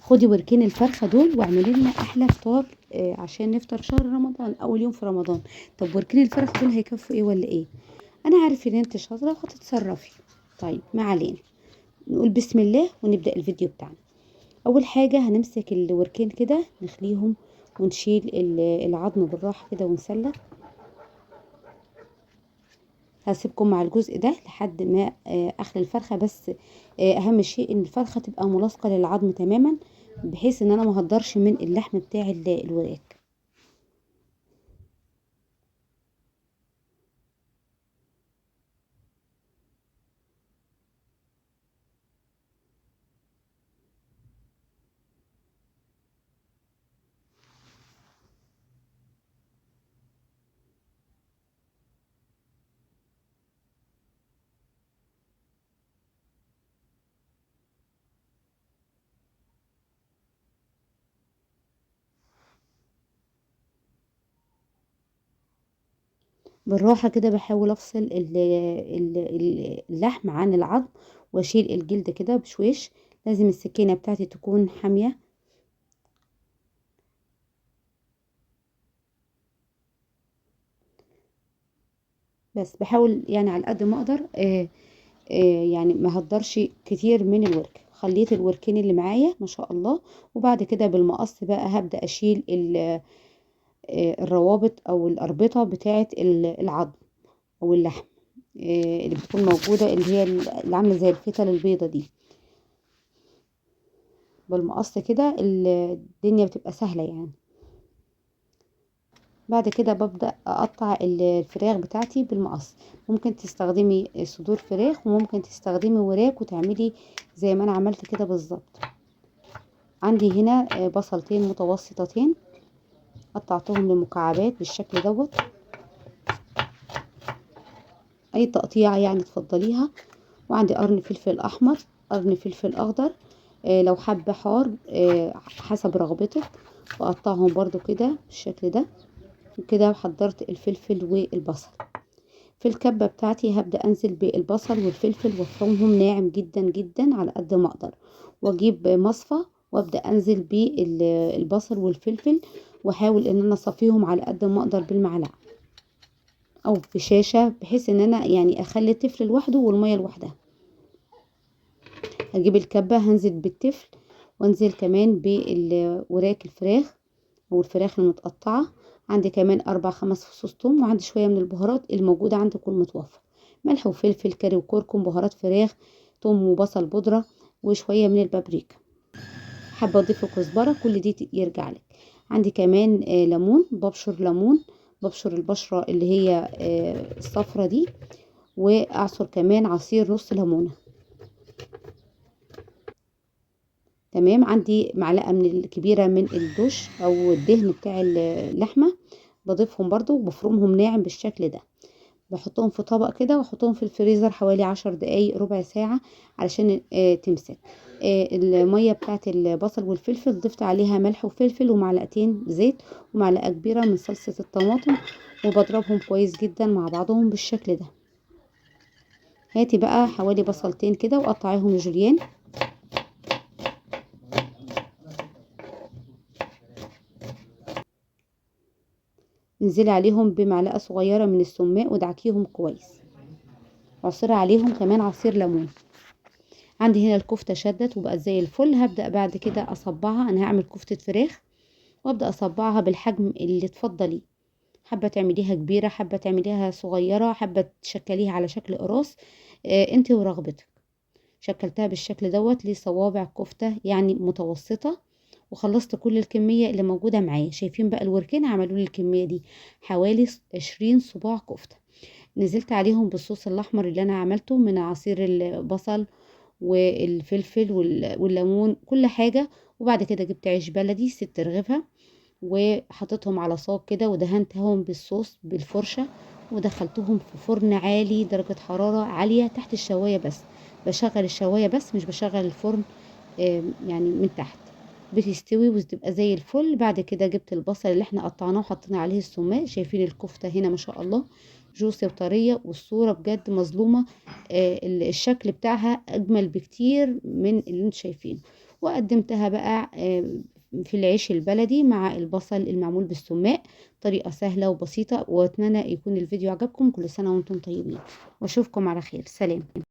خدي وركين الفرخة دول واعملي لنا احلى فطار عشان نفطر شهر رمضان، اول يوم في رمضان. طب وركين الفرخة دول هيكفوا ايه ولا ايه؟ انا عارف ان انت شاطرة وهتتصرفي. طيب ما علينا، نقول بسم الله ونبدأ الفيديو بتاعنا. اول حاجة هنمسك الوركين كده نخليهم ونشيل العظم بالراحة كده ونسلق. هسيبكم مع الجزء ده لحد ما اخلي الفرخة، بس اهم شيء ان الفرخة تبقى ملاصقة للعظم تماما، بحيث ان انا ما اهدرش من اللحم بتاع الوراك. بالراحة كده بحاول افصل اللحم عن العظم واشيل الجلد كده بشويش. لازم السكينة بتاعتي تكون حامية. بس بحاول يعني على قد ما اقدر يعني ما هقدرش كتير من الورك. خليت الوركين اللي معايا ما شاء الله، وبعد كده بالمقص بقى هبدأ اشيل الروابط او الاربطة بتاعة العظم او اللحم اللي بتكون موجودة، اللي هي اللي عاملة زي الفتل البيضة دي. بالمقص كده الدنيا بتبقى سهلة يعني. بعد كده ببدأ اقطع الفراخ بتاعتي بالمقص. ممكن تستخدمي صدور فراخ وممكن تستخدمي وراك وتعملي زي ما انا عملت كده بالظبط. عندي هنا بصلتين متوسطتين قطعتهم لمكعبات بالشكل دوت، اي تقطيعة يعني تفضليها. وعندي قرن فلفل احمر، قرن فلفل اخضر، لو حابة حار حسب رغبتك. واقطعهم برضو كده بالشكل ده. وكده حضرت الفلفل والبصل. في الكبة بتاعتي هبدأ انزل بالبصل والفلفل وافرمهم ناعم جدا جدا على قد ما اقدر، واجيب مصفى وابدأ انزل بالبصل والفلفل، واحاول ان انا اصفيهم على قد ما اقدر بالمعلقة او بشاشة، بحيث ان انا يعني اخلي الطفل لوحده والمية لوحدها. هجيب الكبة هنزل بالتفل، وانزل كمان بوراك الفراخ او الفراخ المتقطعة. عندي كمان 4 5 فصوص توم، وعندي شوية من البهارات الموجودة عندكم المتوفر، ملح وفلفل كاري وكركم، بهارات فراخ، توم وبصل بودرة، وشوية من البابريكا. حابة اضيف كزبرة، كل دي يرجع لك. عندي كمان ليمون، ببشر ليمون، ببشر البشرة اللي هي الصفرة دي، واعصر كمان عصير نص ليمونة. تمام. عندي معلقة من الكبيرة من الدش او الدهن بتاع اللحمة، بضيفهم برضو وبفرمهم ناعم بالشكل ده. بحطهم في طبق كده واحطهم في الفريزر حوالي 10 دقايق ربع ساعة علشان تمسك. المية بتاعت البصل والفلفل ضفت عليها ملح وفلفل ومعلقتين زيت ومعلقة كبيرة من صلصة الطماطم، وبضربهم كويس جدا مع بعضهم بالشكل ده. هاتي بقى حوالي بصلتين كده وقطعيهم جوليان. انزلي عليهم بمعلقة صغيرة من السماق ودعكيهم كويس. عصري عليهم كمان عصير ليمون. عندي هنا الكفتة شدت وبقت زي الفل. هبدأ بعد كده اصبعها. انا هعمل كفتة فراخ وابدأ اصبعها بالحجم اللي تفضليه. حابة تعمليها كبيرة، حابة تعمليها صغيرة، حابة تشكليها على شكل قراص، انت ورغبتك. شكلتها بالشكل دوت لصوابع كفتة يعني متوسطة. وخلصت كل الكمية اللي موجودة معايا. شايفين بقى الوركين عملوا لي الكمية دي حوالي 20 صباع كفتة. نزلت عليهم بالصوص الاحمر اللي انا عملته من عصير البصل والفلفل والليمون كل حاجة. وبعد كده جبت عيش بلدي 6 رغيفة وحطيتهم على صاج كده ودهنتهم بالصوص بالفرشة، ودخلتهم في فرن عالي درجة حرارة عالية تحت الشواية بس. بشغل الشواية بس مش بشغل الفرن يعني من تحت. بتستوي وتبقى زي الفل. بعد كده جبت البصل اللي احنا قطعناه وحطينا عليه السماق. شايفين الكفتة هنا ما شاء الله جوسي وطرية، والصورة بجد مظلومة. الشكل بتاعها اجمل بكتير من اللي انتوا شايفينه. وقدمتها بقى في العيش البلدي مع البصل المعمول بالسماق. طريقة سهلة وبسيطة، واتمنى يكون الفيديو عجبكم. كل سنة وانتم طيبين، واشوفكم على خير. سلام.